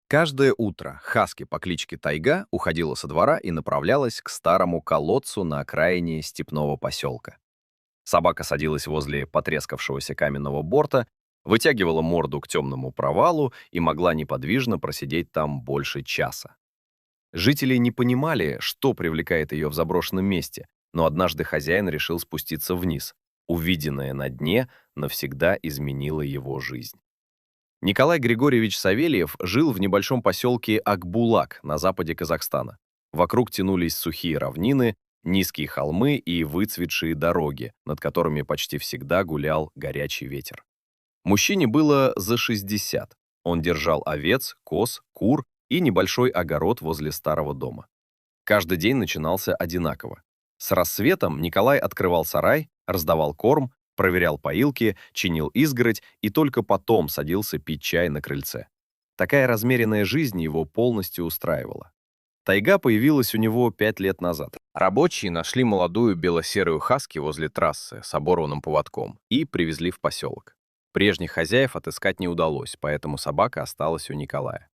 Каждое утро Хаски по кличке Тайга уходила со двора и направлялась к старому колодцу на окраине степного поселка. Собака садилась возле потрескавшегося каменного борта, вытягивала морду к темному провалу и могла неподвижно просидеть там больше часа. Жители не понимали, что привлекает ее в заброшенном месте, но однажды хозяин решил спуститься вниз. Увиденное на дне навсегда изменило его жизнь. Николай Григорьевич Савельев жил в небольшом поселке Акбулак на западе Казахстана. Вокруг тянулись сухие равнины, низкие холмы и выцветшие дороги, над которыми почти всегда гулял горячий ветер. Мужчине было за 60. Он держал овец, коз, кур и небольшой огород возле старого дома. Каждый день начинался одинаково. С рассветом Николай открывал сарай, раздавал корм, проверял поилки, чинил изгородь и только потом садился пить чай на крыльце. Такая размеренная жизнь его полностью устраивала. Тайга появилась у него 5 лет назад. Рабочие нашли молодую бело-серую хаски возле трассы с оборванным поводком и привезли в поселок. Прежних хозяев отыскать не удалось, поэтому собака осталась у Николая.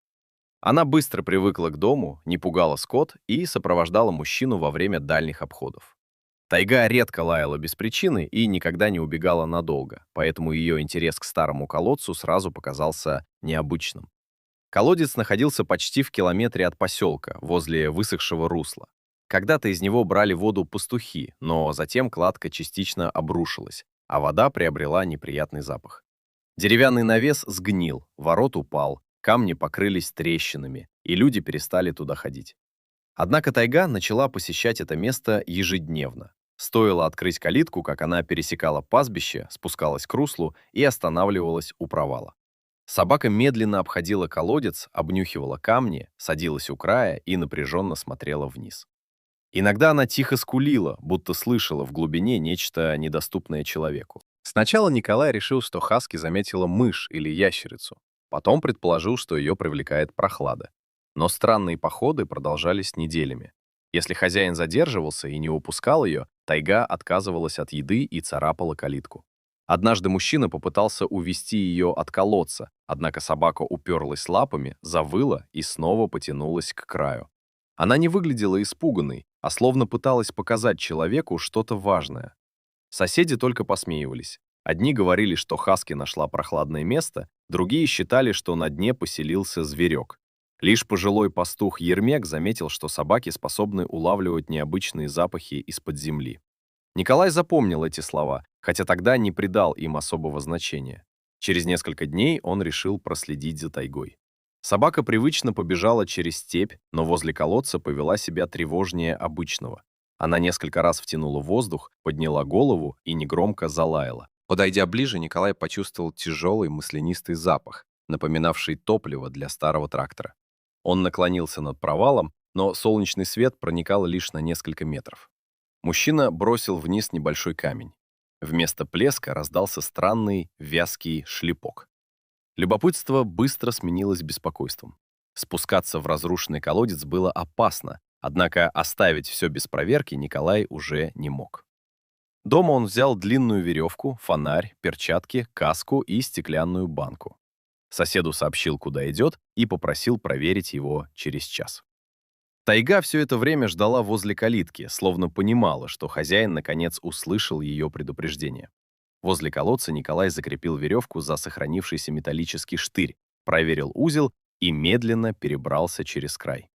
Она быстро привыкла к дому, не пугала скот и сопровождала мужчину во время дальних обходов. Тайга редко лаяла без причины и никогда не убегала надолго, поэтому ее интерес к старому колодцу сразу показался необычным. Колодец находился почти в километре от поселка, возле высохшего русла. Когда-то из него брали воду пастухи, но затем кладка частично обрушилась, а вода приобрела неприятный запах. Деревянный навес сгнил, ворот упал, камни покрылись трещинами, и люди перестали туда ходить. Однако тайга начала посещать это место ежедневно. Стоило открыть калитку, как она пересекала пастбище, спускалась к руслу и останавливалась у провала. Собака медленно обходила колодец, обнюхивала камни, садилась у края и напряженно смотрела вниз. Иногда она тихо скулила, будто слышала в глубине нечто недоступное человеку. Сначала Николай решил, что хаски заметила мышь или ящерицу. Потом предположил, что ее привлекает прохлада. Но странные походы продолжались неделями. Если хозяин задерживался и не упускал ее, тайга отказывалась от еды и царапала калитку. Однажды мужчина попытался увести ее от колодца, однако собака уперлась лапами, завыла и снова потянулась к краю. Она не выглядела испуганной, а словно пыталась показать человеку что-то важное. Соседи только посмеивались. Одни говорили, что хаски нашла прохладное место, другие считали, что на дне поселился зверек. Лишь пожилой пастух Ермек заметил, что собаки способны улавливать необычные запахи из-под земли. Николай запомнил эти слова, хотя тогда не придал им особого значения. Через несколько дней он решил проследить за тайгой. Собака привычно побежала через степь, но возле колодца повела себя тревожнее обычного. Она несколько раз втянула воздух, подняла голову и негромко залаяла. Подойдя ближе, Николай почувствовал тяжелый маслянистый запах, напоминавший топливо для старого трактора. Он наклонился над провалом, но солнечный свет проникал лишь на несколько метров. Мужчина бросил вниз небольшой камень. Вместо плеска раздался странный вязкий шлепок. Любопытство быстро сменилось беспокойством. Спускаться в разрушенный колодец было опасно, однако оставить все без проверки Николай уже не мог. Дома он взял длинную веревку, фонарь, перчатки, каску и стеклянную банку. Соседу сообщил, куда идет, и попросил проверить его через час. Тайга все это время ждала возле калитки, словно понимала, что хозяин наконец услышал ее предупреждение. Возле колодца Николай закрепил веревку за сохранившийся металлический штырь, проверил узел и медленно перебрался через край.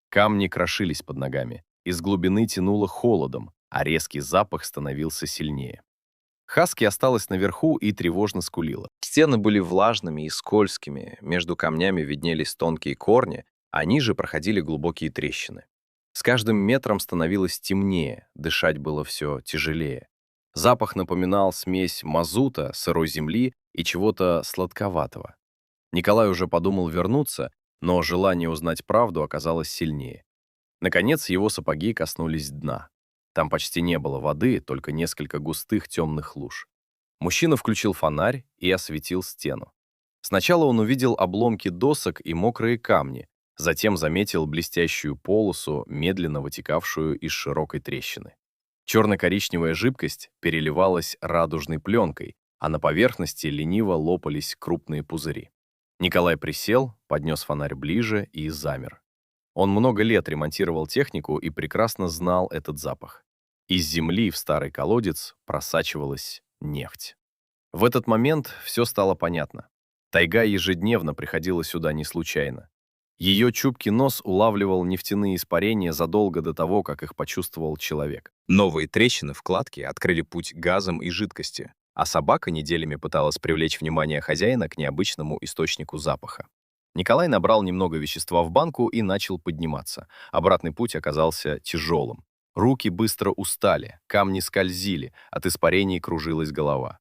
Камни крошились под ногами, из глубины тянуло холодом, а резкий запах становился сильнее. Хаски осталась наверху и тревожно скулила. Стены были влажными и скользкими, между камнями виднелись тонкие корни, а ниже проходили глубокие трещины. С каждым метром становилось темнее, дышать было все тяжелее. Запах напоминал смесь мазута, сырой земли и чего-то сладковатого. Николай уже подумал вернуться, но желание узнать правду оказалось сильнее. Наконец его сапоги коснулись дна. Там почти не было воды, только несколько густых темных луж. Мужчина включил фонарь и осветил стену. Сначала он увидел обломки досок и мокрые камни, затем заметил блестящую полосу, медленно вытекавшую из широкой трещины. Черно-коричневая жидкость переливалась радужной пленкой, а на поверхности лениво лопались крупные пузыри. Николай присел, поднес фонарь ближе и замер. Он много лет ремонтировал технику и прекрасно знал этот запах. Из земли в старый колодец просачивалась нефть. В этот момент все стало понятно. Тайга ежедневно приходила сюда не случайно. Ее чуткий нос улавливал нефтяные испарения задолго до того, как их почувствовал человек. Новые трещины в кладке открыли путь газам и жидкости, а собака неделями пыталась привлечь внимание хозяина к необычному источнику запаха. Николай набрал немного вещества в банку и начал подниматься. Обратный путь оказался тяжелым. Руки быстро устали, камни скользили, от испарений кружилась голова.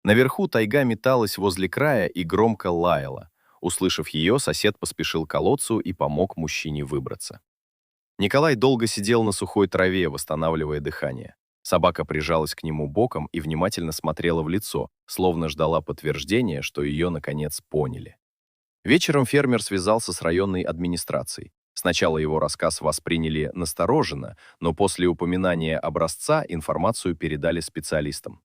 Наверху тайга металась возле края и громко лаяла. Услышав ее, сосед поспешил к колодцу и помог мужчине выбраться. Николай долго сидел на сухой траве, восстанавливая дыхание. Собака прижалась к нему боком и внимательно смотрела в лицо, словно ждала подтверждения, что ее, наконец, поняли. Вечером фермер связался с районной администрацией. Сначала его рассказ восприняли настороженно, но после упоминания образца информацию передали специалистам.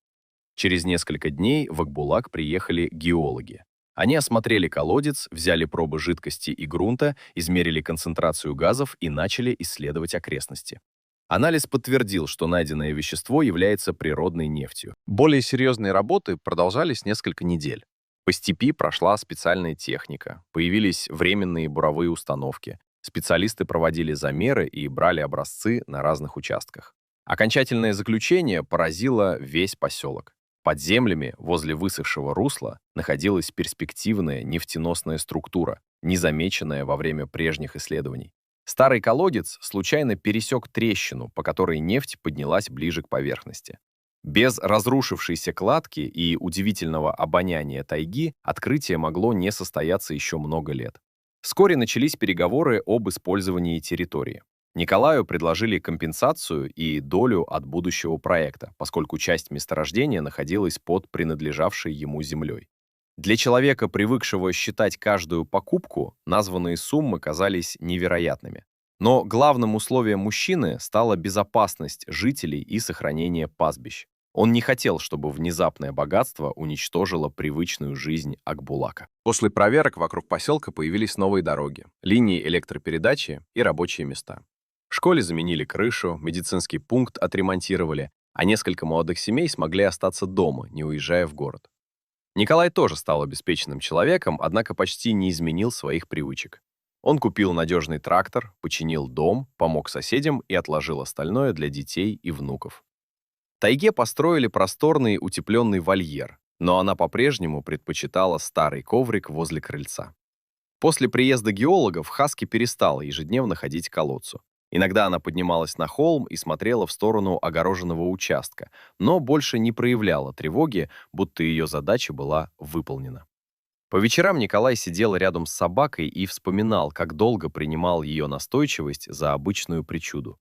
Через несколько дней в Акбулак приехали геологи. Они осмотрели колодец, взяли пробы жидкости и грунта, измерили концентрацию газов и начали исследовать окрестности. Анализ подтвердил, что найденное вещество является природной нефтью. Более серьезные работы продолжались несколько недель. По степи прошла специальная техника, появились временные буровые установки. Специалисты проводили замеры и брали образцы на разных участках. Окончательное заключение поразило весь поселок. Под землями, возле высохшего русла, находилась перспективная нефтеносная структура, незамеченная во время прежних исследований. Старый колодец случайно пересек трещину, по которой нефть поднялась ближе к поверхности. Без разрушившейся кладки и удивительного обоняния тайги открытие могло не состояться еще много лет. Вскоре начались переговоры об использовании территории. Николаю предложили компенсацию и долю от будущего проекта, поскольку часть месторождения находилась под принадлежавшей ему землей. Для человека, привыкшего считать каждую покупку, названные суммы казались невероятными. Но главным условием мужчины стала безопасность жителей и сохранение пастбищ. Он не хотел, чтобы внезапное богатство уничтожило привычную жизнь Акбулака. После проверок вокруг поселка появились новые дороги, линии электропередачи и рабочие места. В школе заменили крышу, медицинский пункт отремонтировали, а несколько молодых семей смогли остаться дома, не уезжая в город. Николай тоже стал обеспеченным человеком, однако почти не изменил своих привычек. Он купил надежный трактор, починил дом, помог соседям и отложил остальное для детей и внуков. Тайге построили просторный утепленный вольер, но она по-прежнему предпочитала старый коврик возле крыльца. После приезда геологов Хаски перестала ежедневно ходить к колодцу. Иногда она поднималась на холм и смотрела в сторону огороженного участка, но больше не проявляла тревоги, будто ее задача была выполнена. По вечерам Николай сидел рядом с собакой и вспоминал, как долго принимал ее настойчивость за обычную причуду.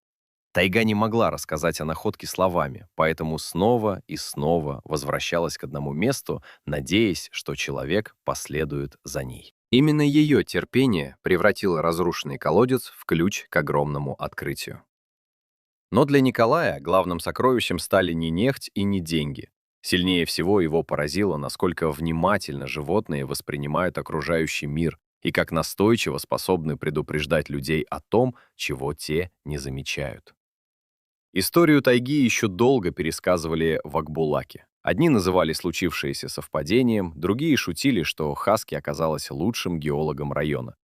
Тайга не могла рассказать о находке словами, поэтому снова и снова возвращалась к одному месту, надеясь, что человек последует за ней. Именно ее терпение превратило разрушенный колодец в ключ к огромному открытию. Но для Николая главным сокровищем стали не нефть и не деньги. Сильнее всего его поразило, насколько внимательно животные воспринимают окружающий мир и как настойчиво способны предупреждать людей о том, чего те не замечают. Историю тайги еще долго пересказывали в Акбулаке. Одни называли случившееся совпадением, другие шутили, что Хаски оказалась лучшим геологом района.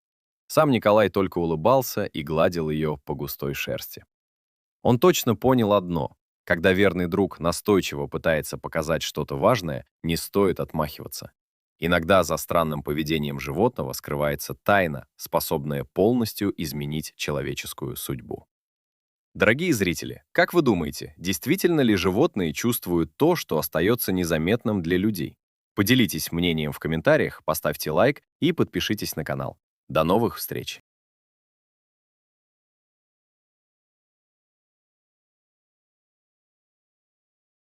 Сам Николай только улыбался и гладил ее по густой шерсти. Он точно понял одно: когда верный друг настойчиво пытается показать что-то важное, не стоит отмахиваться. Иногда за странным поведением животного скрывается тайна, способная полностью изменить человеческую судьбу. Дорогие зрители, как вы думаете, действительно ли животные чувствуют то, что остается незаметным для людей? Поделитесь мнением в комментариях, поставьте лайк и подпишитесь на канал. До новых встреч!